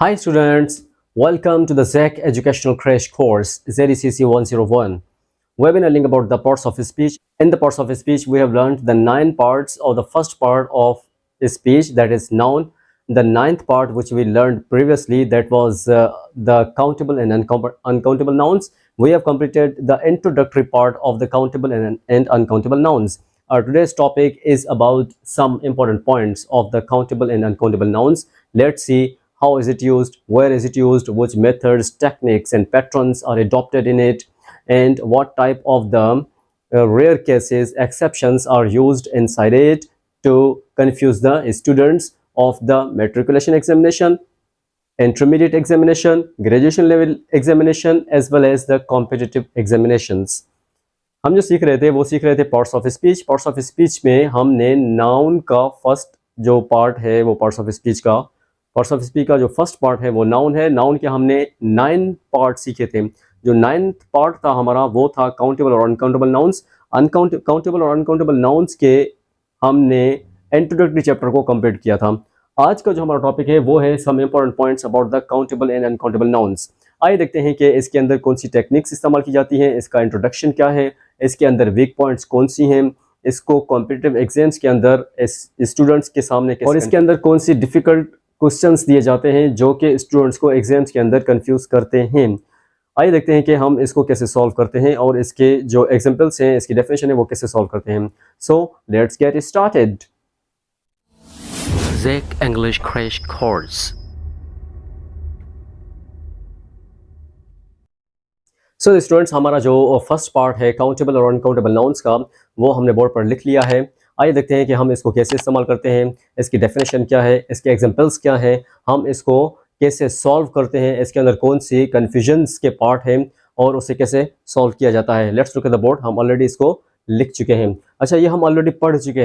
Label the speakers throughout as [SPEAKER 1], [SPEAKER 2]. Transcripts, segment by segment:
[SPEAKER 1] Hi students, welcome to the ZEC Educational Crash Course ZECC 101. We've been learning about the parts of speech. In the parts of speech, we have learned the 9 parts of the first part of speech, that is noun. The ninth part which we learned previously, that was the countable and uncountable nouns. We have completed the introductory part of the countable and uncountable nouns. Our today's topic is about some important points of the countable and uncountable nouns. Let's see how is it used, where is it used, which methods, techniques and patterns are adopted in it, and what type of the rare cases, exceptions are used inside it to confuse the students of the matriculation examination, intermediate examination, graduation level examination as well as the competitive examinations. हम जो सीख रहे थे वो सीख रहे थे parts of speech. Parts of speech में हमने नाउन का फर्स्ट जो पार्ट है वो पार्ट्स ऑफ स्पीच का जो फर्स्ट पार्ट है वो नाउन है। नाउन के हमने 9 पार्ट सीखे थे। जो 9th पार्ट था हमारा वो था काउंटेबल और अनकाउंटेबल नाउन्स। काउंटेबल और अनकाउंटेबल नाउन्स के हमने इंट्रोडक्टरी चैप्टर को कंप्लीट किया था। आज का जो हमारा टॉपिक है वो है some important points about the countable and uncountable nouns. आइए देखते हैं कि इसके अंदर कौन सी टेक्निक्स इस्तेमाल की जाती हैं, इसका इंट्रोडक्शन क्या है, इसके अंदर वीक पॉइंट्स कौन सी हैं, इसको कॉम्पिटिटिव एग्जाम्स के अंदर स्टूडेंट्स के सामने और इसके अंदर कौन सी डिफिकल्ट क्वेश्चंस दिए जाते हैं जो कि स्टूडेंट्स को एग्जाम्स के अंदर कंफ्यूज करते हैं। आइए देखते हैं कि हम इसको कैसे सॉल्व करते हैं और इसके जो एग्जांपल्स हैं, इसकी डेफिनेशन है वो कैसे सॉल्व करते हैं। So let's get started.
[SPEAKER 2] ZEC English Crash Course.
[SPEAKER 1] So students, हमारा जो फर्स्ट पार्ट है काउंटेबल और अनकाउंटेबल नाउन्स का वो हमने बोर्ड पर लिख लिया है। आइए देखते हैं कि हम इसको कैसे इस्तेमाल करते हैं, इसकी डेफिनेशन क्या है, इसके एग्जांपल्स क्या है, हम इसको कैसे सॉल्व करते हैं, इसके अंदर कौन सी कन्फ्यूजन्स के पार्ट हैं और उसे कैसे सॉल्व किया जाता है। Let's look at the board. हम ऑलरेडी इसको लिख चुके हैं। अच्छा, ये हम ऑलरेडी पढ़ चुके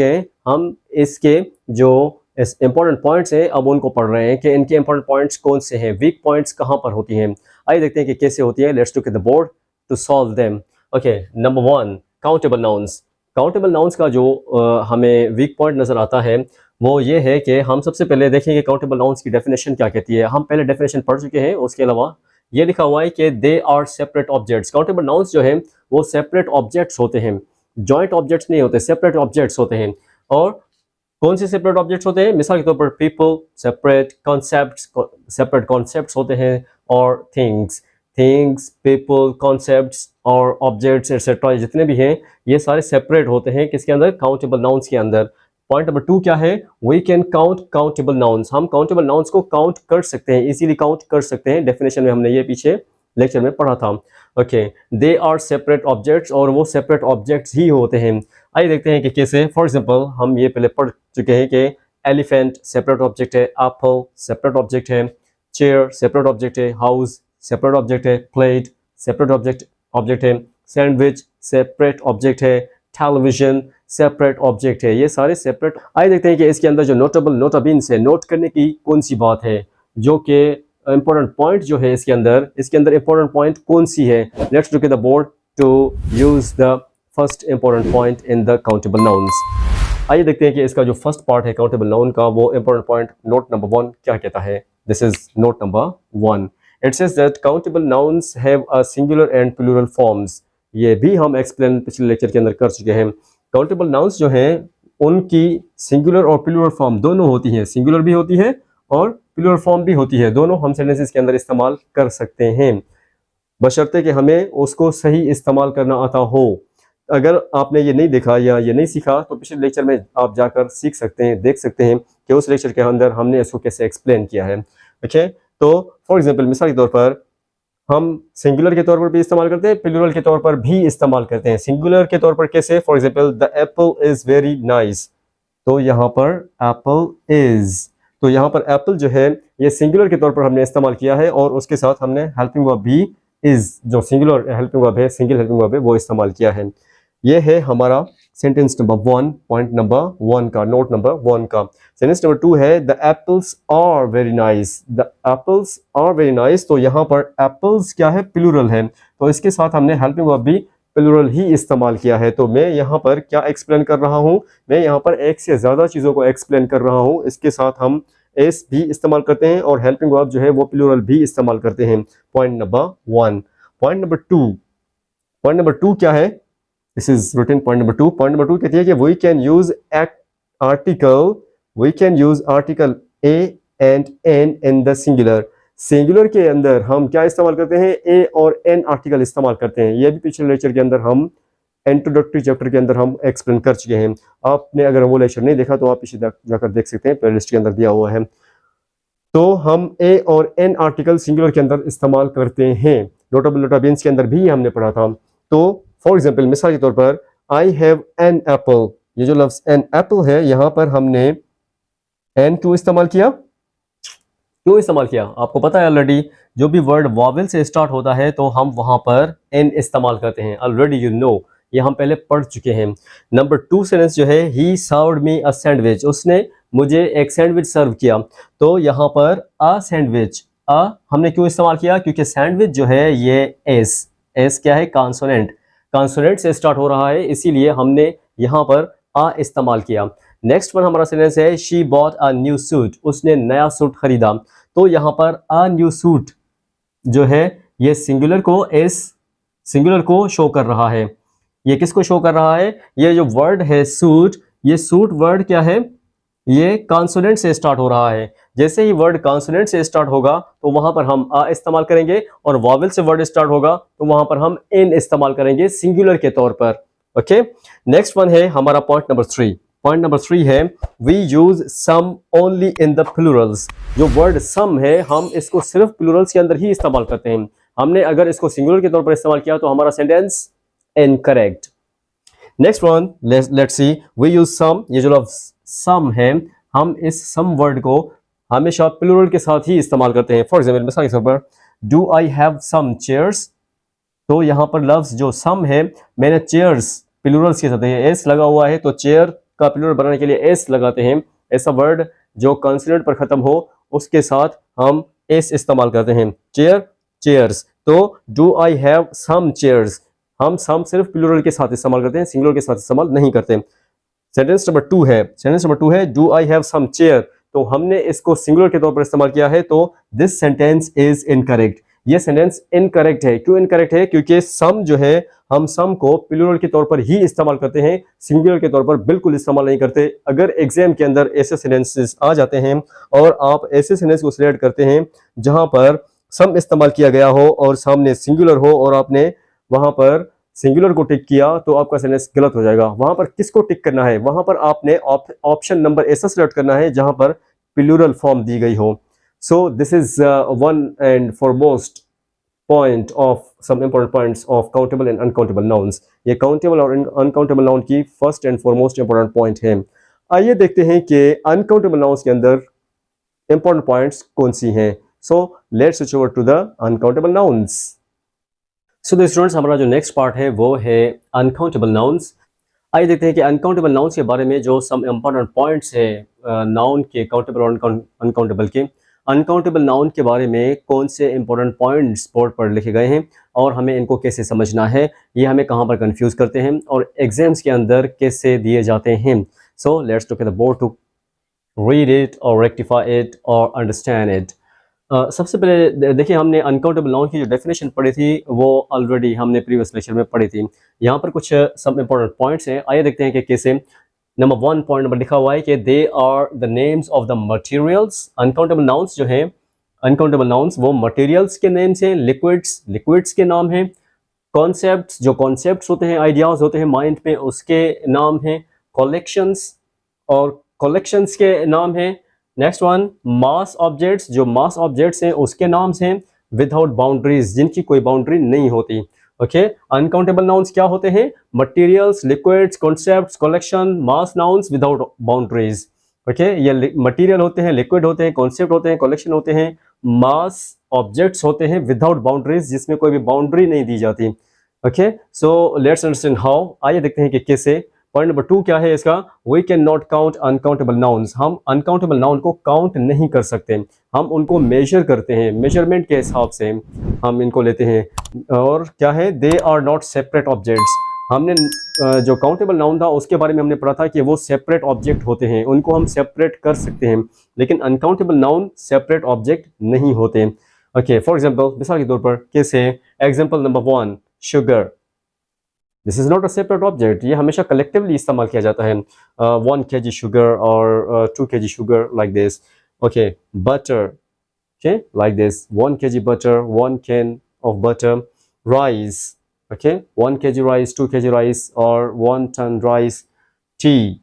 [SPEAKER 1] हैं, हम इसके जो इंपॉर्टेंट पॉइंट्स हैं अब उनको पढ़ रहे हैं कि इनके इंपॉर्टेंट पॉइंट्स कौन से हैं, वीक पॉइंट्स कहाँ पर होती हैं। आइए देखते हैं कि कैसे होती है। Let's look at the board to solve them. Okay, number 1 countable nouns. Countable nouns का जो हमें वीक पॉइंट नज़र आता है वो ये है कि हम सबसे पहले देखेंगे काउंटेबल नाउन्स की डेफिनेशन क्या कहती है। हम पहले डेफिनेशन पढ़ चुके हैं, उसके अलावा ये लिखा हुआ है कि they are separate objects. Countable nouns जो है वो सेपरेट ऑब्जेक्ट्स होते हैं, जॉइंट ऑब्जेक्ट्स नहीं होते, सेपरेट ऑब्जेक्ट्स होते हैं। और कौन से सेपरेट ऑब्जेक्ट्स होते हैं? मिसाल के तौर पर पीपल सेपरेट कॉन्सेप्ट्स होते हैं, और थिंग्स, पीपल, कॉन्सेप्ट्स और ऑब्जेक्ट्स एक्सेट्रा जितने भी हैं ये सारे सेपरेट होते हैं किसके अंदर? काउंटेबल नाउन्स के अंदर। पॉइंट नंबर 2 क्या है? We can count countable nouns. हम काउंटेबल नाउन्स को काउंट कर सकते हैं, इजीली काउंट कर सकते हैं। डेफिनेशन में हमने ये पीछे लेक्चर में पढ़ा था। Okay, they are separate objects, और वो सेपरेट ऑब्जेक्ट्स ही होते हैं। आइए देखते हैं कि कैसे। फॉर एग्जांपल, हम ये पहले पढ़ चुके हैं कि एलिफेंट सेपरेट ऑब्जेक्ट है, एप्पल सेपरेट ऑब्जेक्ट है, चेयर सेपरेट ऑब्जेक्ट है, हाउस सेपरेट ऑब्जेक्ट है, प्लेट सेपरेट ऑब्जेक्ट है, सैंडविच सेपरेट ऑब्जेक्ट है, टेलीविजन सेपरेट ऑब्जेक्ट है। ये सारे सेपरेट। आइए देखते हैं कि इसके अंदर जो नोटाबिन्स है, नोट करने की कौन सी बात है, जो कि इंपॉर्टेंट पॉइंट जो है इसके अंदर इंपॉर्टेंट पॉइंट कौन सी है। Let's look at the board to use the first important point in the countable nouns. आइए देखते हैं कि इसका जो फर्स्ट पार्ट है काउंटेबल नाउन का वो इंपॉर्टेंट पॉइंट नोट नंबर 1 क्या कहता है। This is note number 1। It says that countable nouns have a singular and plural forms. ये भी हम एक्सप्लेन पिछले लेक्चर के अंदर कर चुके हैं। काउंटेबल नाउन्स जो हैं उनकी सिंगुलर और प्लूरल फॉर्म दोनों होती हैं, सिंगुलर भी होती है और प्लूरल फॉर्म भी होती है। दोनों हम सेंटेंसेस के अंदर इस्तेमाल कर सकते हैं, बशर्ते कि हमें उसको सही इस्तेमाल करना आता हो। अगर आपने ये नहीं देखा या ये नहीं सीखा तो पिछले लेक्चर में आप जाकर सीख सकते हैं, देख सकते हैं कि उस लेक्चर के अंदर हमने इसको कैसे एक्सप्लेन किया है। ओके, तो फॉर एग्जांपल, मिसाल के तौर पर हम सिंगुलर के तौर पर भी इस्तेमाल करते हैं, प्लूरल के तौर पर भी इस्तेमाल करते हैं। सिंगुलर के तौर पर कैसे? For example, the Apple is very nice. तो यहाँ पर एप्पल इज, तो यहाँ पर एप्पल जो है ये सिंगुलर के तौर पर हमने इस्तेमाल किया है और उसके साथ हमने हेल्पिंग वर्ब भी इज, जो सिंगुलर हेल्पिंग वर्ब है, सिंगल हेल्पिंग वर्ब है, वो इस्तेमाल किया है। ये है हमारा सेंटेंस नंबर 1, पॉइंट नंबर 1 का, नोट नंबर 1 का। सेंटेंस नंबर 2 है the apples are very nice. The apples are very nice, तो यहाँ पर एप्पल्स क्या है? प्लूरल है, तो इसके साथ हमने हेल्पिंग वर्ब भी प्लूरल ही इस्तेमाल किया है। तो मैं यहाँ पर क्या एक्सप्लेन कर रहा हूँ? मैं यहाँ पर एक से ज़्यादा चीज़ों को एक्सप्लेन कर रहा हूँ। इसके साथ हम एस भी इस्तेमाल करते हैं और हेल्पिंग वर्ब जो है वो प्लूरल भी इस्तेमाल करते हैं। Point number 1। पॉइंट नंबर 2 क्या है? This is written point number 2। Point number 2 कहती है कि we can use article a and an in the singular. Singular के अंदर हम क्या इस्तेमाल करते हैं? ए और एन आर्टिकल इस्तेमाल करते हैं। यह भी पिछले लेक्चर के अंदर हम इंट्रोडक्टरी चैप्टर के अंदर हम एक्सप्लेन कर चुके हैं। आपने अगर वो लेक्चर नहीं देखा तो आप इसे जाकर देख सकते हैं, प्लेलिस्ट के अंदर दिया हुआ है। तो हम ए और एन आर्टिकल सिंगुलर के अंदर इस्तेमाल करते हैं। नोटेबल नोटाबेंस के अंदर भी हमने पढ़ा था। तो फॉर एग्जाम्पल, मिसाल के तौर पर आई हैव एन एप्पल, ये जो लफ्ज एन एप्पल है, यहाँ पर हमने एन क्यों इस्तेमाल किया? आपको पता है ऑलरेडी, जो भी वर्ड वॉवेल से स्टार्ट होता है तो हम वहां पर एन इस्तेमाल करते हैं। ऑलरेडी यू नो, ये हम पहले पढ़ चुके हैं। नंबर 2 सेंटेंस जो है, ही सर्व्ड मी अ सैंडविच, उसने मुझे एक सैंडविच सर्व किया। तो यहाँ पर अ सैंडविच, अ हमने क्यों इस्तेमाल किया? क्योंकि सैंडविच जो है ये एस क्या है? कॉन्सोनेंट से स्टार्ट हो रहा है, इसीलिए हमने यहाँ पर अ इस्तेमाल किया। नेक्स्ट पर हमारा सेंटेंस है, she bought a new suit, उसने नया सूट खरीदा। तो यहाँ पर अ न्यू सूट जो है ये सिंगुलर को शो कर रहा है। ये किसको शो कर रहा है? ये जो वर्ड है सूट, ये सूट वर्ड क्या है? ये कॉन्सोनेंट से स्टार्ट हो रहा है। जैसे ही वर्ड कॉन्सोनेंट से स्टार्ट होगा तो वहां पर हम अ इस्तेमाल करेंगे, और वॉवेल से वर्ड स्टार्ट होगा तो वहां पर हम एन इस्तेमाल करेंगे सिंगुलर के तौर पर। ओके, नेक्स्ट वन है हमारा पॉइंट नंबर 3। पॉइंट नंबर 3 है, we use some only in the plurals. जो वर्ड सम है, हम इसको सिर्फ प्लूरल्स के अंदर ही इस्तेमाल करते हैं। हमने अगर इसको सिंगुलर के तौर पर इस्तेमाल किया तो हमारा sentence incorrect. Next one, let's see, we use some, ये जो लफ्ज सम है, हम इस सम वर्ड को हमेशा प्लूरल के साथ ही इस्तेमाल करते हैं। फॉर एग्जाम्पल, मिसाल के तौर पर, do I have some chairs, तो यहाँ पर लफ्ज जो सम है, मैंने चेयर्स प्लूरल्स के साथ, एस लगा हुआ है तो चेयर का प्लूरल बनाने के लिए एस लगाते हैं। ऐसा वर्ड जो कॉन्सोनेंट पर खत्म हो उसके साथ हम एस इस्तेमाल करते हैं। चेयर्स। तो do I have some chairs, हम सम सिर्फ प्लूरल के साथ इस्तेमाल करते हैं, सिंगुलर के साथ इस्तेमाल नहीं करते। सेंटेंस नंबर 2 है, do I have some chair, तो हमने इसको सिंगुलर के तौर पर इस्तेमाल किया है, तो दिस सेंटेंस इज इनकरेक्ट। ये सेंटेंस इनकरेक्ट है। क्यों इनकरेक्ट है? क्योंकि सम जो है, हम सम को प्लूरल के तौर पर ही इस्तेमाल करते हैं, सिंगुलर के तौर पर बिल्कुल इस्तेमाल नहीं करते। अगर एग्जाम के अंदर ऐसे सेंटेंसेस आ जाते हैं और आप ऐसे सेंटेंस को सिलेक्ट करते हैं जहां पर सम इस्तेमाल किया गया हो और सामने सिंगुलर हो, और आपने वहां पर सिंगुलर को टिक किया, तो आपका सेंटेंस गलत हो जाएगा। वहां पर किसको टिक करना है? वहां पर आपने ऑप्शन नंबर ऐसा सिलेक्ट करना है जहां पर प्लूरल फॉर्म दी गई हो। So this is one and foremost point of some important points of countable and uncountable nouns. ये countable और uncountable noun की first and foremost important point है। आइए देखते हैं कि uncountable nouns के अंदर important points कौन सी हैं। So let's switch over to the uncountable nouns. So the students, हमारा जो next part है वो है uncountable nouns। आइए देखते हैं कि अनकाउंटेबल नाउन्स के बारे में जो सम इम्पॉर्टेंट पॉइंट्स है नाउन के, काउंटेबल और अनकाउंटेबल के। अनकाउंटेबल नाउन के बारे में कौन से इंपॉर्टेंट पॉइंट्स बोर्ड पर लिखे गए हैं और हमें इनको कैसे समझना है, ये हमें कहाँ पर कंफ्यूज करते हैं और एग्जाम्स के अंदर कैसे दिए जाते हैं। So let's look at the board to read it और रेक्टिफाई इट और अंडरस्टैंड इट। सबसे पहले देखिए, हमने अनकाउंटेबल नाउन की जो डेफिनेशन पढ़ी थी वो ऑलरेडी हमने प्रीवियस लेक्चर में पढ़ी थी। यहाँ पर कुछ सब इंपॉर्टेंट पॉइंट्स हैं, आइए देखते हैं कि कैसे। नंबर 1 पॉइंट नंबर लिखा हुआ है कि they are the names of the materials. Uncountable nouns जो हैं, अनकाउंटेबल नाउन्स वो मटेरियल्स के नेम्स हैं, लिक्विड्स के नाम हैं, कॉन्सेप्ट्स जो कॉन्सेप्ट्स होते हैं, आइडियाज होते हैं माइंड में, उसके नाम हैं, कलेक्शंस के नाम हैं। नेक्स्ट वन, मास ऑब्जेक्ट्स, जो मास ऑब्जेक्ट्स हैं उसके नाम्स हैं, विदाउट बाउंड्रीज, जिनकी कोई बाउंड्री नहीं होती। ओके, अनकाउंटेबल नाउन्स क्या होते हैं? मटेरियल्स, लिक्विड्स, कॉन्सेप्ट्स, कलेक्शन, मास नाउन्स विदाउट बाउंड्रीज। ओके, ये मटेरियल होते हैं, लिक्विड होते हैं, कॉन्सेप्ट होते हैं, कलेक्शन होते हैं, मास ऑब्जेक्ट्स होते हैं विदाउट बाउंड्रीज, जिसमें कोई भी बाउंड्री नहीं दी जाती। Okay, so let's understand how. आइए देखते हैं कि कैसे। पॉइंट नंबर 2 क्या है इसका? We can not count uncountable nouns. हम अनकाउंटेबल नाउन को काउंट नहीं कर सकते, हम उनको मेजर करते हैं, मेजरमेंट के हिसाब से हम इनको लेते हैं। और क्या है? They are not separate objects. हमने जो काउंटेबल नाउन था उसके बारे में हमने पढ़ा था कि वो सेपरेट ऑब्जेक्ट होते हैं, उनको हम सेपरेट कर सकते हैं, लेकिन अनकाउंटेबल नाउन सेपरेट ऑब्जेक्ट नहीं होते। ओके, फॉर एग्जांपल, मिसाल के तौर पर कैसे, example number 1, sugar. This is not a separate object, ये हमेशा कलेक्टिवली इस्तेमाल किया जाता है। 1 kg शुगर और 2 kg sugar, like this. Okay, butter, okay, like this, 1 kg butter, 1 can of butter. Rice, okay, 1 kg rice, 2 kg rice, or 1 ton rice. Tea,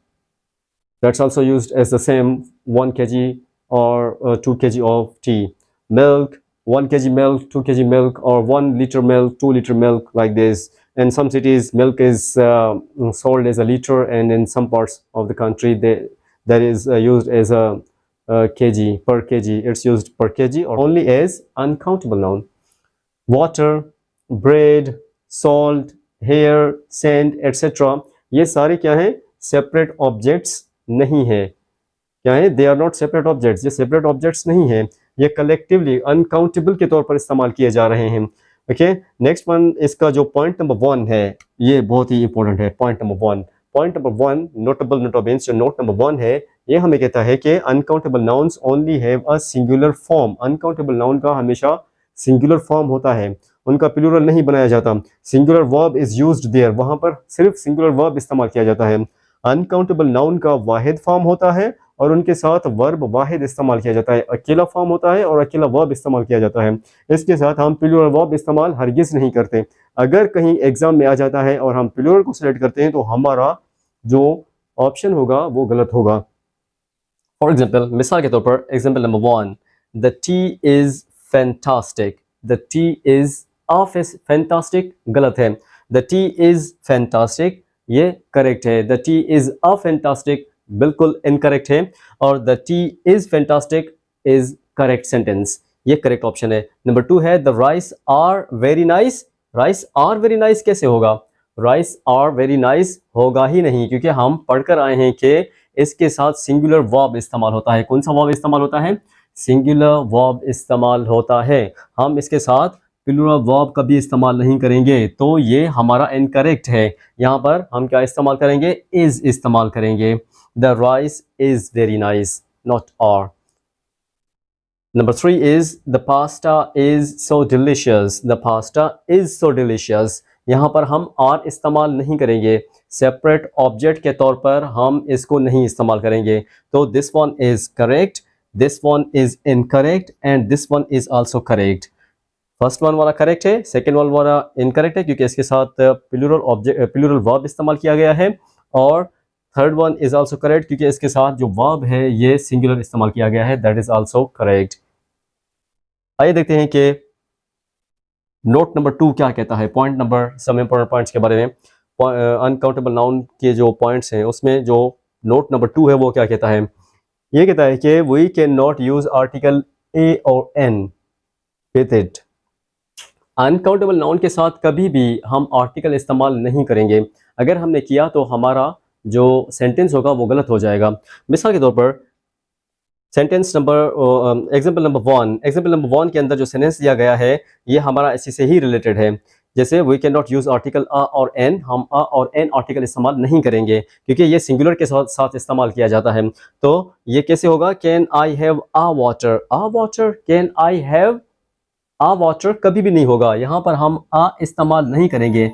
[SPEAKER 1] that's also used as the same, 1 kg or 2 kg of tea. Milk, 1 kg milk, 2 kg milk, or 1 liter milk, 2 liter milk, like this. In some cities milk is sold as a liter, and in some parts of the country that is used as a kg, per kg, it's used per kg or only as uncountable noun. Water, bread, salt, hair, sand, etc. ये सारे क्या हैं, separate objects नहीं है। क्या है, they are not separate objects, ये separate objects नहीं है, ये कलेक्टिवली अनकाउंटेबल के तौर पर इस्तेमाल किए जा रहे हैं। ओके, नेक्स्ट वन, इसका जो पॉइंट नंबर 1 है ये बहुत ही इंपॉर्टेंट है। Point number 1, point number 1, notable notables, जो नोट नंबर 1 है, ये हमें कहता है कि uncountable nouns only have a singular form. Uncountable noun का हमेशा सिंगुलर फॉर्म होता है, उनका प्लूरल नहीं बनाया जाता। Singular verb is used there, वहां पर सिर्फ सिंगुलर वर्ब इस्तेमाल किया जाता है। अनकाउंटेबल नाउन का वाहिद फॉर्म होता है और उनके साथ वर्ब वाहिद इस्तेमाल किया जाता है, अकेला फॉर्म होता है और अकेला वर्ब इस्तेमाल किया जाता है। इसके साथ हम प्लूरल वर्ब इस्तेमाल हरगिज नहीं करते। अगर कहीं एग्जाम में आ जाता है और हम प्लूरल को सिलेक्ट करते हैं तो हमारा जो ऑप्शन होगा वो गलत होगा। फॉर एग्जाम्पल, मिसाल के तौर पर, example number 1, the tea is fantastic. The tea is a fantastic गलत है, द टी इज फैंटास्टिक ये करेक्ट है। The tea is a fantastic बिल्कुल इनकरेक्ट है, और the tea is fantastic is correct sentence, ये करेक्ट ऑप्शन है। Number 2 है, the rice are very nice. Rice are very nice कैसे होगा, राइस आर वेरी नाइस होगा ही नहीं, क्योंकि हम पढ़कर आए हैं कि इसके साथ सिंगुलर वर्ब इस्तेमाल होता है। कौन सा वर्ब इस्तेमाल होता है, सिंगुलर वर्ब इस्तेमाल होता है। हम इसके साथ प्लूरल वर्ब कभी इस्तेमाल नहीं करेंगे, तो ये हमारा इनकरेक्ट है। यहाँ पर हम क्या इस्तेमाल करेंगे, इज इस्तेमाल करेंगे। The rice is very nice, not are. Number 3 is the pasta is so delicious. The pasta is so delicious. यहाँ पर हम आर इस्तेमाल नहीं करेंगे, सेपरेट ऑब्जेक्ट के तौर पर हम इसको नहीं इस्तेमाल करेंगे। तो this one is correct, this one is incorrect and this one is also correct. First one वाला करेक्ट है, सेकेंड वन वाला इनकरेक्ट है क्योंकि इसके साथ प्लूरल वर्ब इस्तेमाल किया गया है, और third one is also correct क्योंकि इसके साथ जो वर्ब है ये सिंगुलर इस्तेमाल किया गया है, दैट इज आल्सो करेक्ट। आइए देखते हैं कि नोट नंबर 2 क्या कहता है। Point number, some important points के बारे में, अनकाउंटेबल नाउन के जो पॉइंट्स हैं उसमें जो नोट नंबर 2 है वो क्या कहता है, ये कहता है कि we can not use article a और an with it. Uncountable noun के साथ कभी भी हम आर्टिकल इस्तेमाल नहीं करेंगे, अगर हमने किया तो हमारा जो सेंटेंस होगा वो गलत हो जाएगा। मिसाल के तौर पर, सेंटेंस नंबर एग्जाम्पल नंबर 1 के अंदर जो सेंटेंस दिया गया है ये हमारा इसी से ही रिलेटेड है। जैसे we can not use article a और एन, हम अ और एन आर्टिकल इस्तेमाल नहीं करेंगे क्योंकि ये सिंगुलर के साथ इस्तेमाल किया जाता है। तो ये कैसे होगा, can I have a water, can I have a water कभी भी नहीं होगा, यहाँ पर हम अ इस्तेमाल नहीं करेंगे।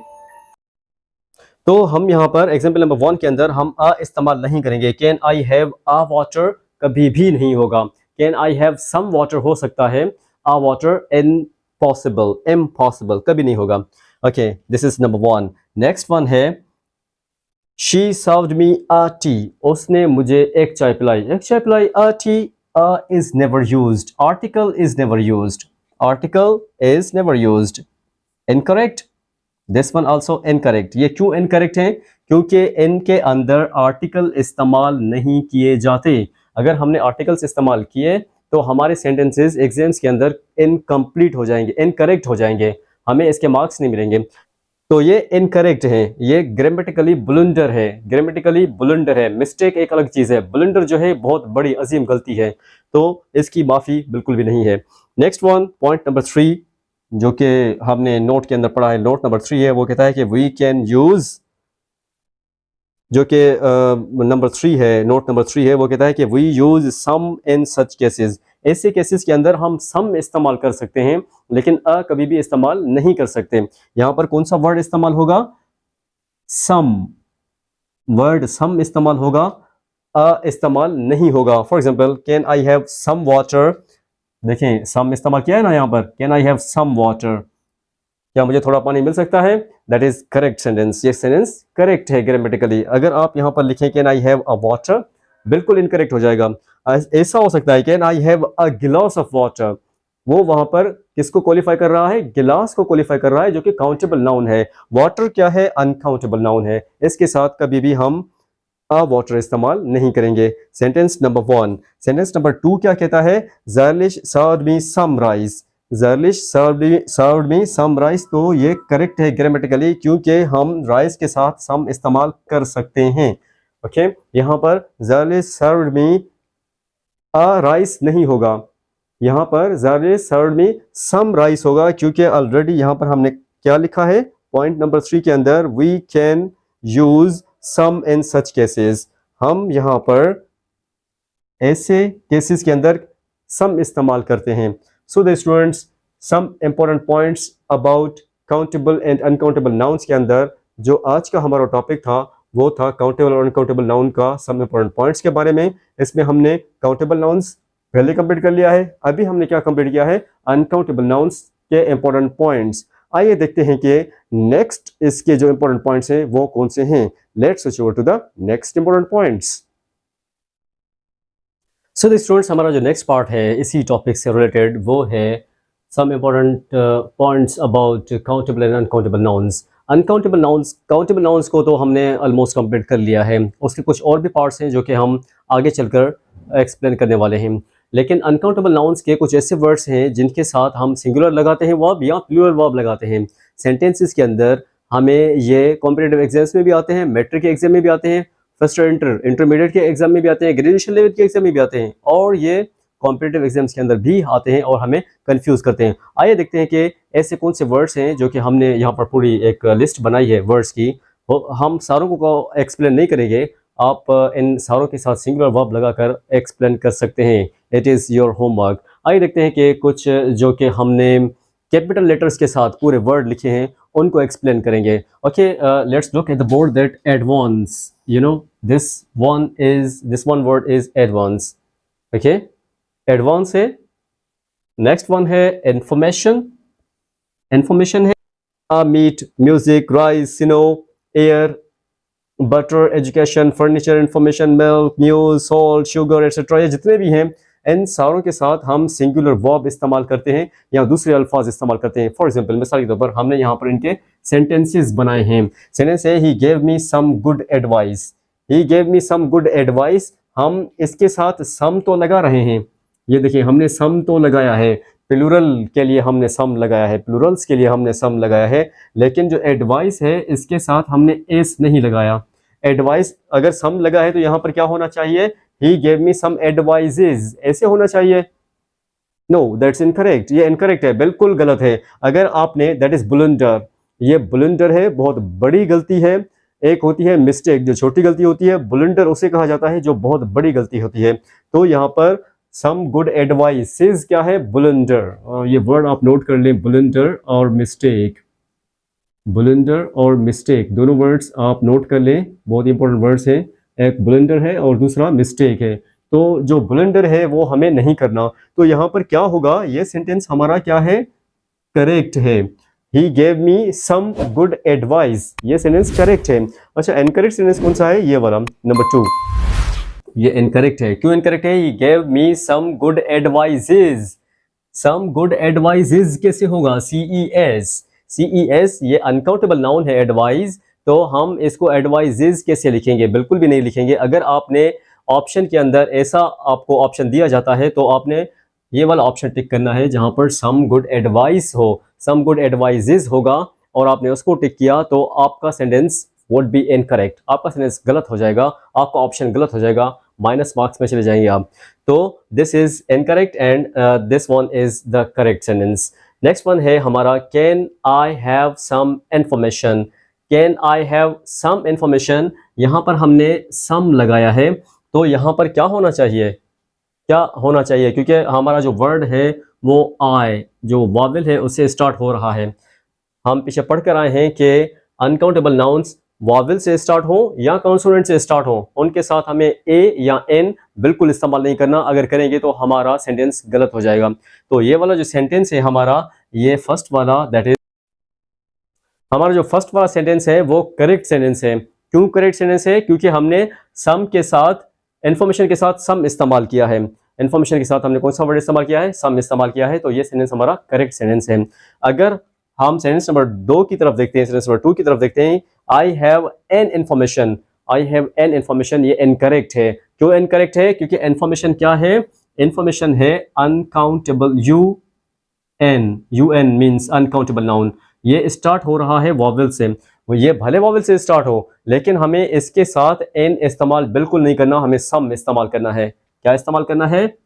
[SPEAKER 1] तो हम यहाँ पर एग्जाम्पल नंबर 1 के अंदर हम अ इस्तेमाल नहीं करेंगे। Can I have a water कभी भी नहीं होगा। Can I have some water हो सकता है, अ वाटर इम्पॉसिबल कभी नहीं होगा। Okay, this is number 1। Next one है, she served me a tea, उसने मुझे एक चाय पिलाई। A tea, a is never used, article is never used, incorrect. This one also incorrect. ये क्यों इनकरेक्ट है, क्योंकि इनके अंदर आर्टिकल इस्तेमाल नहीं किए जाते। अगर हमने आर्टिकल्स इस्तेमाल किए तो हमारे सेंटेंसेस एग्जाम्स के अंदर इनकम्प्लीट हो जाएंगे, इनकरेक्ट हो जाएंगे, हमें इसके मार्क्स नहीं मिलेंगे। तो ये इनकरेक्ट है, ये ग्रामेटिकली ब्लंडर है। मिस्टेक एक अलग चीज़ है, ब्लंडर जो है बहुत बड़ी अजीम गलती है, तो इसकी माफ़ी बिल्कुल भी नहीं है। नेक्स्ट वन, पॉइंट नंबर 3, जो कि हमने नोट के अंदर पढ़ा है, नोट नंबर 3 है, वो कहता है कि वी कैन यूज, जो कि नंबर 3 है, नोट नंबर 3 है, वो कहता है कि we use some in such cases. ऐसे केसेस के अंदर हम सम इस्तेमाल कर सकते हैं, लेकिन अ कभी भी इस्तेमाल नहीं कर सकते। यहां पर कौन सा वर्ड इस्तेमाल होगा? सम। वर्ड सम इस्तेमाल होगा, अ इस्तेमाल नहीं होगा। For example, can I have some water. देखें, सम इस्तेमाल किया है ना यहाँ पर, can I have some water, क्या मुझे थोड़ा पानी मिल सकता है? That is correct sentence. ये सेंटेंस करेक्ट है ग्रामेटिकली। अगर आप यहाँ पर लिखें can I have a water, बिल्कुल इनकरेक्ट हो जाएगा। ऐसा हो सकता है कैन आई हैव अ गिलास ऑफ वाटर, वो वहां पर किसको क्वालिफाई कर रहा है? गिलास को क्वालिफाई कर रहा है, जो कि काउंटेबल नाउन है। वाटर क्या है? अनकाउंटेबल नाउन है। इसके साथ कभी भी हम अ वाटर इस्तेमाल नहीं करेंगे। Sentence number 1। सेंटेंस नंबर 2 क्या कहता है? जर्लिश सर्व्ड मी सम राइस। जर्लिश सर्व्ड मी सम राइस, तो ये करेक्ट है ग्रामेटिकली, क्योंकि हम राइस के साथ सम इस्तेमाल कर सकते हैं। ओके, यहाँ पर जर्लिश सर्व्ड मी अ राइस नहीं होगा, यहाँ पर जर्लिश सर्व्ड मी सम राइस होगा, क्योंकि ऑलरेडी यहाँ पर हमने क्या लिखा है? पॉइंट नंबर 3 के अंदर we can use some in such cases. हम यहाँ पर ऐसे केसेस के अंदर सम इस्तेमाल करते हैं। So the students, some important points about countable and uncountable nouns के अंदर जो आज का हमारा टॉपिक था, वो था काउंटेबल और अनकाउंटेबल नाउन का सम इंपॉर्टेंट पॉइंट्स के बारे में। इसमें हमने काउंटेबल नाउन्स पहले कंप्लीट कर लिया है, अभी हमने क्या कंप्लीट किया है? अनकाउंटेबल नाउन्स के इंपॉर्टेंट पॉइंट्स। आइए देखते हैं कि नेक्स्ट इसके जो इंपॉर्टेंट पॉइंट्स हैं वो कौन से हैं। Let's switch over to the next important points. So the students, हमारा जो नेक्स्ट पार्ट है इसी टॉपिक से रिलेटेड, वो है some important points about countable and uncountable nouns. Uncountable nouns, countable nouns को तो हमने ऑलमोस्ट कंप्लीट कर लिया है। उसके कुछ और भी पार्ट्स हैं जो कि हम आगे चलकर एक्सप्लेन करने वाले हैं। लेकिन अनकाउंटेबल नाउन्स के कुछ ऐसे वर्ड्स हैं जिनके साथ हम सिंगुलर लगाते हैं वर्ब या प्लूरल वर्ब लगाते हैं सेंटेंसेस के अंदर। हमें ये कॉम्पिटिटिव एग्जाम्स में भी आते हैं, मैट्रिक के एग्जाम में भी आते हैं, फर्स्ट और इंटरमीडिएट के एग्जाम में भी आते हैं, ग्रेजुएशन लेवल के एग्जाम में भी आते हैं, और ये कॉम्पिटिटिव एग्जाम्स के अंदर भी आते हैं और हमें कंफ्यूज करते हैं। आइए देखते हैं कि ऐसे कौन से वर्ड्स हैं जो कि हमने यहाँ पर पूरी एक लिस्ट बनाई है वर्ड्स की। हम सारों को एक्सप्लेन नहीं करेंगे, आप इन सारों के साथ सिंगुलर वर्ब लगाकर एक्सप्लेन कर सकते हैं। It is your homework. आइए देखते हैं कि कुछ जो कि हमने कैपिटल लेटर्स के साथ पूरे वर्ड लिखे हैं उनको एक्सप्लेन करेंगे। Okay, let's look at the board that advance, you know, this one word is advance. Okay, advance है। नेक्स्ट वन है इंफॉर्मेशन। इंफॉर्मेशन है meat, music, rice, snow, air, butter, education, furniture, information, milk, news, salt, sugar etcetera. ये जितने भी हैं इन सारों के साथ हम सिंगुलर वर्ब इस्तेमाल करते हैं या दूसरे अल्फाज इस्तेमाल करते हैं। फॉर एग्जांपल, मिसाल के तौर पर हमने यहाँ पर इनके सेंटेंसेस बनाए हैं। सेंटेंस है he gave me some good advice. He gave me some good advice, हम इसके साथ सम तो लगा रहे हैं। ये देखिए, हमने सम तो लगाया है, प्लूरल के लिए हमने सम लगाया है, प्लूरल्स के लिए हमने सम लगाया है, लेकिन जो एडवाइस है इसके साथ हमने एस नहीं लगाया। एडवाइस अगर सम लगा है तो यहाँ पर क्या होना चाहिए? He gave me some advices, ऐसे होना चाहिए। No, that's incorrect. ये इनकरेक्ट है, बिल्कुल गलत है। अगर आपने, दैट इज ब्लंडर, ये ब्लंडर है, बहुत बड़ी गलती है। एक होती है मिस्टेक जो छोटी गलती होती है, ब्लंडर उसे कहा जाता है जो बहुत बड़ी गलती होती है। तो यहाँ पर सम गुड एडवाइसेस क्या है? ब्लंडर। ये वर्ड आप नोट कर लें, ब्लंडर और मिस्टेक। ब्लंडर और मिस्टेक दोनों वर्ड्स आप नोट कर लें, बहुत इंपॉर्टेंट वर्ड्स हैं। एक ब्लंडर है और दूसरा मिस्टेक है। तो जो ब्लंडर है वो हमें नहीं करना। तो यहाँ पर क्या होगा? ये सेंटेंस हमारा क्या है? करेक्ट है। He gave me some good advice, ये सेंटेंस करेक्ट है। अच्छा, इनकरेक्ट सेंटेंस कौन सा है? ये वाला नंबर 2, ये इनकरेक्ट है। क्यों इनकरेक्ट है? He gave me some good advices. Some good advices कैसे होगा? CES, CES ये अनकाउंटेबल नाउन है एडवाइस, तो हम इसको एडवाइजेज कैसे लिखेंगे? बिल्कुल भी नहीं लिखेंगे। अगर आपने ऑप्शन के अंदर ऐसा आपको ऑप्शन दिया जाता है तो आपने ये वाला ऑप्शन टिक करना है जहां पर सम गुड एडवाइस हो, सम गुड एडवाइजेज होगा, और आपने उसको टिक किया तो आपका सेंटेंस वुड बी इनकरेक्ट। आपका सेंटेंस गलत हो जाएगा, आपका ऑप्शन गलत हो जाएगा, माइनस मार्क्स में चले जाएंगे आप। तो this is incorrect and this one is the correct sentence. Next one है हमारा can I have some information. Can I have some information, यहाँ पर हमने सम लगाया है, तो यहाँ पर क्या होना चाहिए, क्या होना चाहिए, क्योंकि हमारा जो वर्ड है वो आई जो वावल है उससे स्टार्ट हो रहा है। हम पीछे पढ़ कर आए हैं कि अनकाउंटेबल नाउन्स वावल से स्टार्ट हो या कॉन्सोनेंट से स्टार्ट हो, उनके साथ हमें ए या एन बिल्कुल इस्तेमाल नहीं करना, अगर करेंगे तो हमारा सेंटेंस गलत हो जाएगा। तो ये वाला जो सेंटेंस है हमारा, ये फर्स्ट वाला दैट इज हमारा जो फर्स्ट वाला सेंटेंस है वो करेक्ट सेंटेंस है। क्यों करेक्ट सेंटेंस है? क्योंकि हमने सम के साथ इंफॉर्मेशन के साथ सम इस्तेमाल किया है। इंफॉर्मेशन के साथ हमने कौन सा वर्ड इस्तेमाल किया है? सम इस्तेमाल किया है, तो ये सेंटेंस हमारा करेक्ट सेंटेंस है। अगर हम सेंटेंस नंबर 2 की तरफ देखते हैं, सेंटेंस नंबर 2 की तरफ देखते हैं, I have an information, I have an information, ये इनकरेक्ट है। क्यों इनकरेक्ट है? क्योंकि इन्फॉर्मेशन क्या है? इन्फॉर्मेशन है uncountable, UN means uncountable noun. ये स्टार्ट हो रहा है वॉवल से, ये भले वॉवल से स्टार्ट हो, लेकिन हमें इसके साथ एन इस्तेमाल बिल्कुल नहीं करना, हमें सम इस्तेमाल करना है। क्या इस्तेमाल करना है?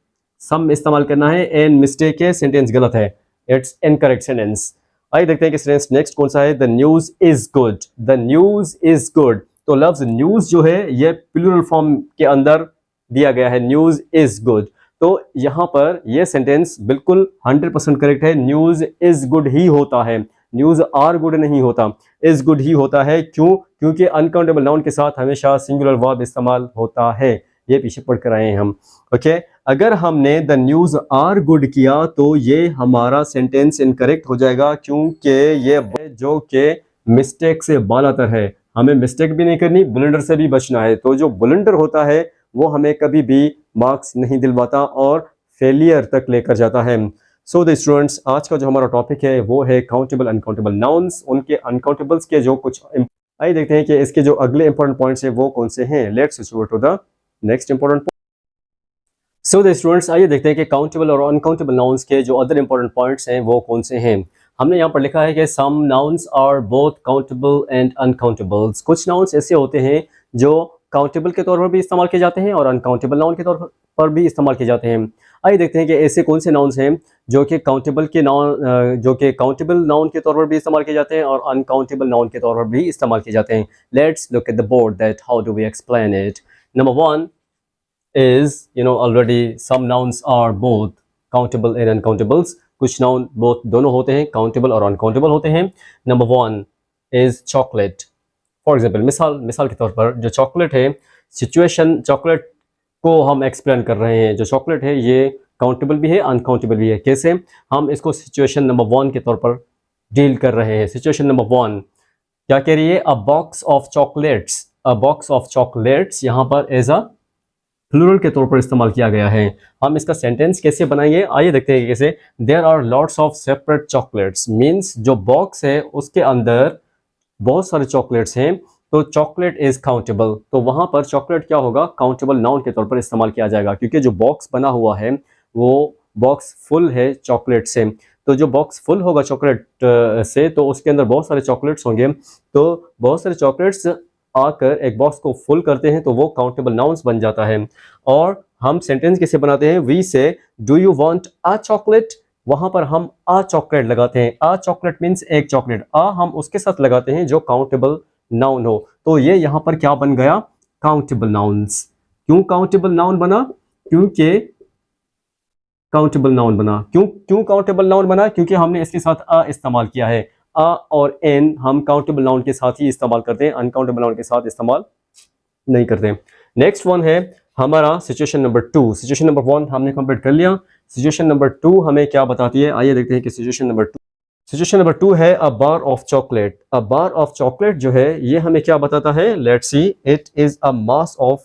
[SPEAKER 1] सम इस्तेमाल करना है। एन मिस्टेक है, सेंटेंस गलत है, इट्स इनकरेक्ट सेंटेंस। आइए देखते हैं कि सेंटेंस नेक्स्ट कौन सा है। The news is good, the news is good. तो लफ्ज न्यूज जो है ये प्लूरल फॉर्म के अंदर दिया गया है, न्यूज इज गुड। तो यहाँ पर ये सेंटेंस बिल्कुल 100% करेक्ट है। न्यूज इज गुड ही होता है, न्यूज आर गुड नहीं होता, इज गुड ही होता है। क्यों? क्योंकि अनकाउंटेबल नाउन के साथ हमेशा सिंगुलर वर्ब इस्तेमाल होता है। ये पीछे पढ़ कर आए हैं हम। ओके, अगर हमने द न्यूज आर गुड किया तो ये हमारा सेंटेंस इनकरेक्ट हो जाएगा, क्योंकि ये जो कि मिस्टेक से बालातर है। हमें मिस्टेक भी नहीं करनी, ब्लंडर से भी बचना है। तो जो ब्लंडर होता है वो हमें कभी भी मार्क्स नहीं दिलवाता और फेलियर तक लेकर जाता है। सो द स्टूडेंट्स, आज का जो हमारा टॉपिक है वो है काउंटेबल अनकाउंटेबल नाउन्स, उनके अनकाउंटेबल्स के जो कुछ, आइए देखते हैं कि इसके जो अगले इंपॉर्टेंट पॉइंट्स हैं वो कौन से हैं। Let's switch over to the next important. So the students, आइए देखते हैं कि काउंटेबल और अनकाउंटेबल नाउन्स के जो अदर इंपॉर्टेंट पॉइंट्स हैं वो कौन से हैं। हमने यहाँ पर लिखा है कि some nouns are both countable and uncountables. कुछ नाउन्स ऐसे होते हैं जो काउंटेबल के तौर पर भी इस्तेमाल किए जाते हैं और अनकाउंटेबल नाउन के तौर पर भी इस्तेमाल किए जाते हैं। आइए देखते हैं कि ऐसे कौन से नाउन्स हैं जो कि काउंटेबल के नाउन, जो कि काउंटेबल नाउन के तौर पर भी इस्तेमाल किए जाते हैं और अनकाउंटेबल नाउन के तौर पर भी इस्तेमाल किए जाते हैं। Let's look at the board that how do we explain it. Number 1 is, already some nouns are both countable and uncountables। कुछ नाउन बोथ दोनों होते हैं, काउंटेबल और अनकाउंटेबल होते हैं। Number 1 is chocolate. For example, मिसाल के तौर पर जो चॉकलेट है, सिचुएशन चॉकलेट को हम एक्सप्लेन कर रहे हैं। जो चॉकलेट है ये काउंटेबल भी है, अनकाउंटेबल भी है। कैसे? हम इसको सिचुएशन नंबर 1 के तौर पर डील कर रहे हैं। सिचुएशन नंबर 1 क्या कह रही है? अ box of chocolates. A box of chocolates यहाँ पर एज अ प्लूरल के तौर पर इस्तेमाल किया गया है। हम इसका सेंटेंस कैसे बनाएंगे, आइए देखते हैं कैसे। There are lots of separate chocolates means जो बॉक्स है उसके अंदर बहुत सारे चॉकलेट्स हैं, तो चॉकलेट इज काउंटेबल। तो वहां पर चॉकलेट क्या होगा? काउंटेबल नाउन के तौर पर इस्तेमाल किया जाएगा, क्योंकि जो बॉक्स बना हुआ है वो बॉक्स फुल है चॉकलेट से। तो जो बॉक्स फुल होगा चॉकलेट से, तो उसके अंदर बहुत सारे चॉकलेट्स होंगे। तो बहुत सारे चॉकलेट्स आकर एक बॉक्स को फुल करते हैं, तो वो काउंटेबल नाउन्स बन जाता है। और हम सेंटेंस कैसे बनाते हैं? We say do you want a chocolate, वहां पर हम अ चॉकलेट लगाते हैं। अ चॉकलेट मीन्स एक चॉकलेट, अ हम उसके साथ लगाते हैं जो काउंटेबल नाउन हो। तो ये यहां पर क्या बन गया? Countable nouns. क्यों काउंटेबल नाउन बना? क्योंकि काउंटेबल नाउन बना। क्यों काउंटेबल नाउन बना? क्योंकि हमने इसके साथ अ इस्तेमाल किया है। अ और एन हम काउंटेबल नाउन के साथ ही इस्तेमाल करते हैं, अनकाउंटेबल नाउन के साथ इस्तेमाल नहीं करते। नेक्स्ट वन है हमारा सिचुएशन नंबर 2। सिचुएशन नंबर 1 हमने कंप्लीट कर लिया। सिचुएशन नंबर 2 हमें क्या बताती है, आइए देखते हैं कि सिचुएशन नंबर 2। सिचुएशन नंबर 2 है a bar of chocolate. A bar of chocolate जो है ये हमें क्या बताता है? Let's see, it is a mass of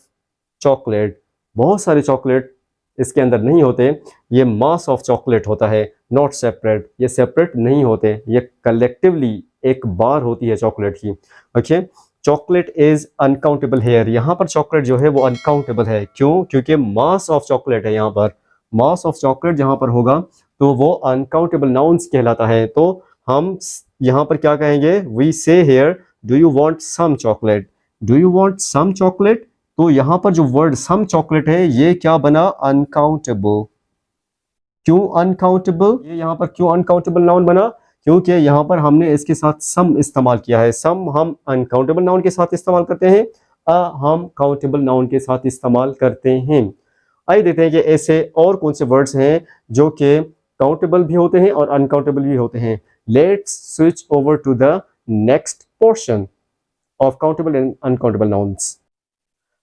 [SPEAKER 1] chocolate. बहुत सारे चॉकलेट इसके अंदर नहीं होते, ये मास ऑफ चॉकलेट होता है, नॉट सेपरेट। ये सेपरेट नहीं होते, ये कलेक्टिवली एक बार होती है चॉकलेट की। Okay, chocolate is uncountable here. यहाँ पर चॉकलेट जो है वो अनकाउंटेबल है। क्यों? क्योंकि मास ऑफ चॉकलेट है। यहाँ पर मास ऑफ चॉकलेट जहाँ पर होगा तो वो अनकाउंटेबल नाउन्स कहलाता है। तो हम यहाँ पर क्या कहेंगे? We say here do you want some chocolate, do you want some chocolate. तो यहाँ पर जो वर्ड सम चॉकलेट है ये क्या बना? अनकाउंटेबल। क्यों अनकाउंटेबल? ये यहाँ पर क्यों अनकाउंटेबल नाउन बना? क्योंकि यहाँ पर हमने इसके साथ सम इस्तेमाल किया है। सम हम अनकाउंटेबल नाउन के साथ इस्तेमाल करते हैं, हम काउंटेबल नाउन के साथ इस्तेमाल करते हैं। आइए देखते हैं कि ऐसे और कौन से वर्ड्स हैं जो कि काउंटेबल भी होते हैं और अनकाउंटेबल भी होते हैं। Let's switch over to the next portion of countable and uncountable nouns.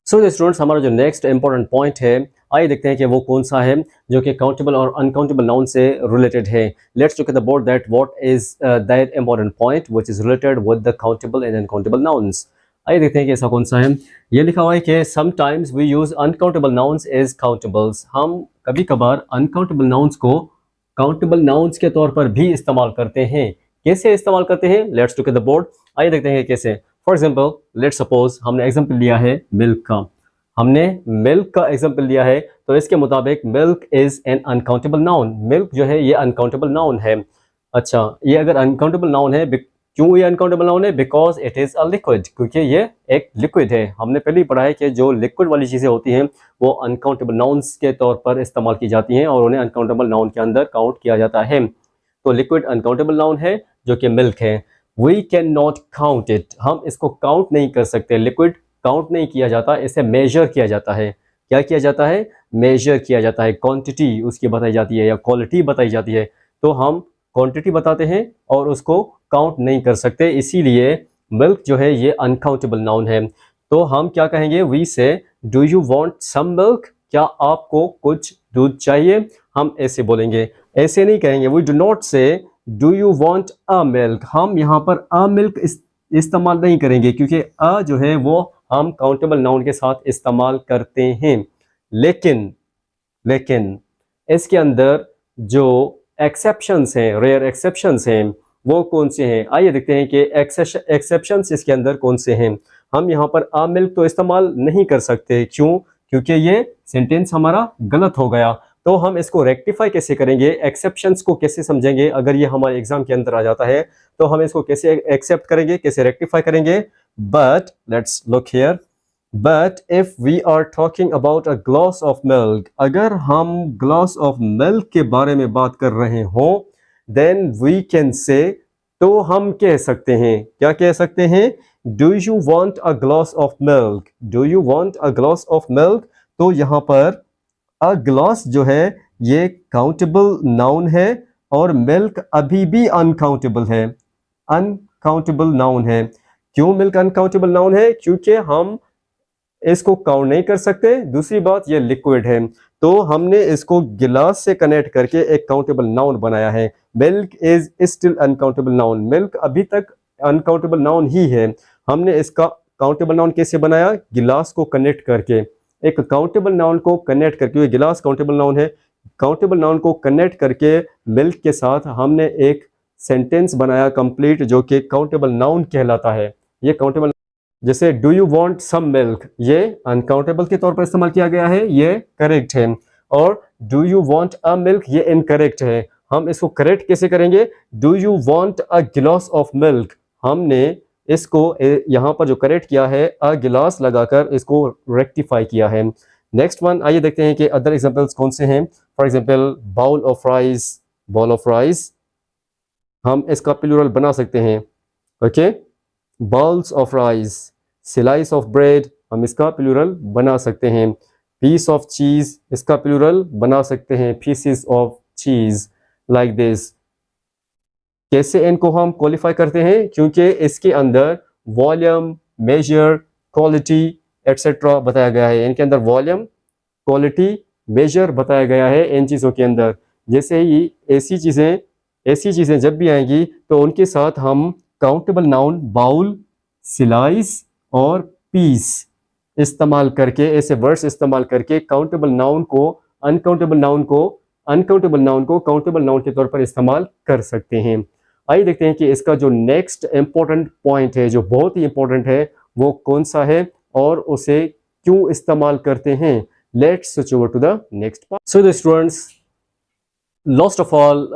[SPEAKER 1] So students, हमारा जो नेक्स्ट इंपॉर्टेंट पॉइंट है, आइए देखते हैं कि वो कौन सा है जो कि काउंटेबल और अनकाउंटेबल नाउन से रिलेटेड है। Let's look at the board that what is that important point which is related with the countable and uncountable nouns. आइए देखते हैं कि ऐसा कौन सा है। ये लिखा हुआ है कि sometimes we use uncountable nouns as countables. हम कभी कभार अनकाउंटेबल नाउन्स को काउंटेबल नाउन्स के तौर पर भी इस्तेमाल करते हैं। कैसे इस्तेमाल करते हैं? Let's look at the board. आइए देखते हैं कैसे। फॉर एग्जाम्पल, लेट्स सपोज हमने एग्जाम्पल लिया है मिल्क का। हमने मिल्क का एग्जाम्पल लिया है, तो इसके मुताबिक milk is an uncountable noun. Milk जो है ये अनकाउंटेबल नाउन है। अच्छा, ये अगर अनकाउंटेबल नाउन है, क्यों ये अनकाउंटेबल नाउन है? Because it is a liquid, क्योंकि ये एक लिक्विड है। हमने पहले ही पढ़ा है कि जो लिक्विड वाली चीजें होती हैं वो अनकाउंटेबल नाउन्स के तौर पर इस्तेमाल की जाती हैं और उन्हें अनकाउंटेबल नाउन के अंदर काउंट किया जाता है। तो लिक्विड अनकाउंटेबल नाउन है जो कि मिल्क है। We can not count it, हम इसको काउंट नहीं कर सकते। लिक्विड काउंट नहीं किया जाता, इसे मेजर किया जाता है। क्या किया जाता है? मेजर किया जाता है। क्वांटिटी उसकी बताई जाती है या क्वालिटी बताई जाती है, तो हम क्वांटिटी बताते हैं और उसको काउंट नहीं कर सकते। इसीलिए मिल्क जो है ये अनकाउंटेबल नाउन है। तो हम क्या कहेंगे? We say do you want some milk, क्या आपको कुछ दूध चाहिए? हम ऐसे बोलेंगे, ऐसे नहीं कहेंगे। वी डू नॉट से do you want a milk. हम यहाँ पर अ मिल्क इस्तेमाल नहीं करेंगे क्योंकि अ जो है वो हम काउंटेबल नाउन के साथ इस्तेमाल करते हैं। लेकिन इसके अंदर जो एक्सेप्शंस हैं, रेयर एक्सेप्शंस हैं, वो कौन से हैं? आइए देखते हैं कि एक्सेप्शंस इसके अंदर कौन से हैं। हम यहाँ पर आ मिल्क तो इस्तेमाल नहीं कर सकते। क्यों? क्योंकि ये सेंटेंस हमारा गलत हो गया। तो हम इसको रेक्टिफाई कैसे करेंगे? एक्सेप्शंस को कैसे समझेंगे? अगर ये हमारे एग्जाम के अंदर आ जाता है तो हम इसको कैसे एक्सेप्ट करेंगे, कैसे रेक्टिफाई करेंगे? But let's look here. But if we are talking about a glass of milk, अगर हम glass of milk के बारे में बात कर रहे हो, then we can say, तो हम कह सकते हैं, क्या कह सकते हैं? Do you want a glass of milk? Do you want a glass of milk? तो यहाँ पर a glass जो है ये countable noun है और milk अभी भी uncountable है, uncountable noun है। क्यों milk uncountable noun है? क्योंकि हम इसको काउंट नहीं कर सकते। दूसरी बात, ये लिक्विड है, तो हमने इसको गिलास से कनेक्ट करके एक काउंटेबल नाउन बनाया है। Milk is still uncountable noun. Milk अभी तक अनकाउंटेबल नाउन ही है। हमने इसका काउंटेबल नाउन कैसे बनाया? गिलास को कनेक्ट करके। एक काउंटेबल नाउन को कनेक्ट करके, गिलास काउंटेबल नाउन है, काउंटेबल नाउन को कनेक्ट करके मिल्क के साथ हमने एक सेंटेंस बनाया कंप्लीट, जो कि काउंटेबल नाउन कहलाता है। ये काउंटेबल, जैसे do you want some milk, ये अनकाउंटेबल के तौर पर इस्तेमाल किया गया है, ये करेक्ट है। और do you want a milk, ये इनकरेक्ट है। हम इसको करेक्ट कैसे करेंगे? डू यू वांट अ गिलास ऑफ मिल्क, हमने इसको यहाँ पर जो करेक्ट किया है अ गिलास लगाकर इसको रेक्टिफाई किया है। नेक्स्ट वन, आइए देखते हैं कि अदर एग्जांपल्स कौन से हैं। For example bowl of rice, bowl of rice हम इसका प्लूरल बना सकते हैं। Okay, bowls of rice. Slice of bread हम इसका प्लूरल बना सकते हैं। पीस ऑफ चीज, इसका प्लूरल बना सकते हैं, पीसेस ऑफ चीज, लाइक दिस। कैसे इनको हम क्वालिफाई करते हैं? क्योंकि इसके अंदर वॉल्यूम, मेजर, क्वालिटी एटसेट्रा बताया गया है। इनके अंदर वॉल्यूम, क्वालिटी, मेजर बताया गया है इन चीज़ों के अंदर। जैसे ही ऐसी चीज़ें जब भी आएंगी तो उनके साथ हम काउंटेबल नाउन बाउल, स्लाइस और पीस इस्तेमाल करके, ऐसे वर्ड्स इस्तेमाल करके काउंटेबल नाउन को अनकाउंटेबल नाउन को काउंटेबल नाउन के तौर पर इस्तेमाल कर सकते हैं। आइए देखते हैं कि इसका जो नेक्स्ट इंपॉर्टेंट पॉइंट है, जो बहुत ही इंपॉर्टेंट है, वो कौन सा है और उसे क्यों इस्तेमाल करते हैं। Let's switch over to the next part. So the students, last of all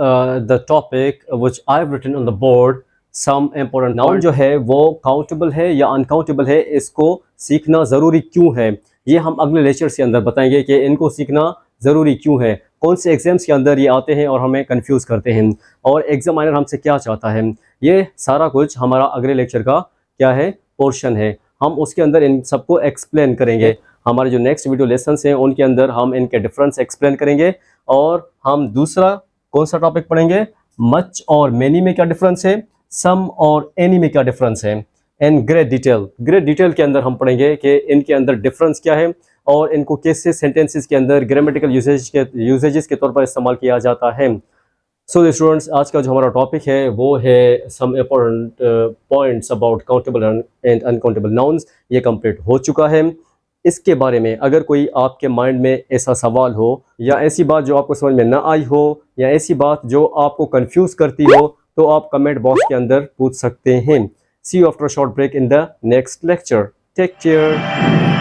[SPEAKER 1] the topic which I have written on the board, some important noun जो है वो काउंटेबल है या अनकाउंटेबल है, इसको सीखना ज़रूरी क्यों है, ये हम अगले लेक्चर के अंदर बताएंगे कि इनको सीखना ज़रूरी क्यों है, कौन से एग्जाम्स के अंदर ये आते हैं और हमें कंफ्यूज करते हैं, और एग्जामिनर हमसे क्या चाहता है, ये सारा कुछ हमारा अगले लेक्चर का क्या है, पोर्शन है। हम उसके अंदर इन सबको एक्सप्लेन करेंगे। हमारे जो नेक्स्ट वीडियो लेसन्स हैं उनके अंदर हम इनके डिफरेंस एक्सप्लेन करेंगे, और हम दूसरा कौन सा टॉपिक पढ़ेंगे, मच और मैनी में क्या डिफरेंस है, सम और एनी में क्या डिफरेंस है, एंड ग्रेट डिटेल के अंदर हम पढ़ेंगे कि इनके अंदर डिफरेंस क्या है और इनको कैसे सेंटेंसेस के अंदर ग्रामेटिकल यूसेजेस के तौर पर इस्तेमाल किया जाता है। सो स्टूडेंट्स, आज का जो हमारा टॉपिक है वो है some important points about countable and uncountable nouns. ये कंप्लीट हो चुका है। इसके बारे में अगर कोई आपके माइंड में ऐसा सवाल हो, या ऐसी बात जो आपको समझ में ना आई हो, या ऐसी बात जो आपको कंफ्यूज करती हो, तो आप कमेंट बॉक्स के अंदर पूछ सकते हैं। See you after a short break in the next lecture. Take care.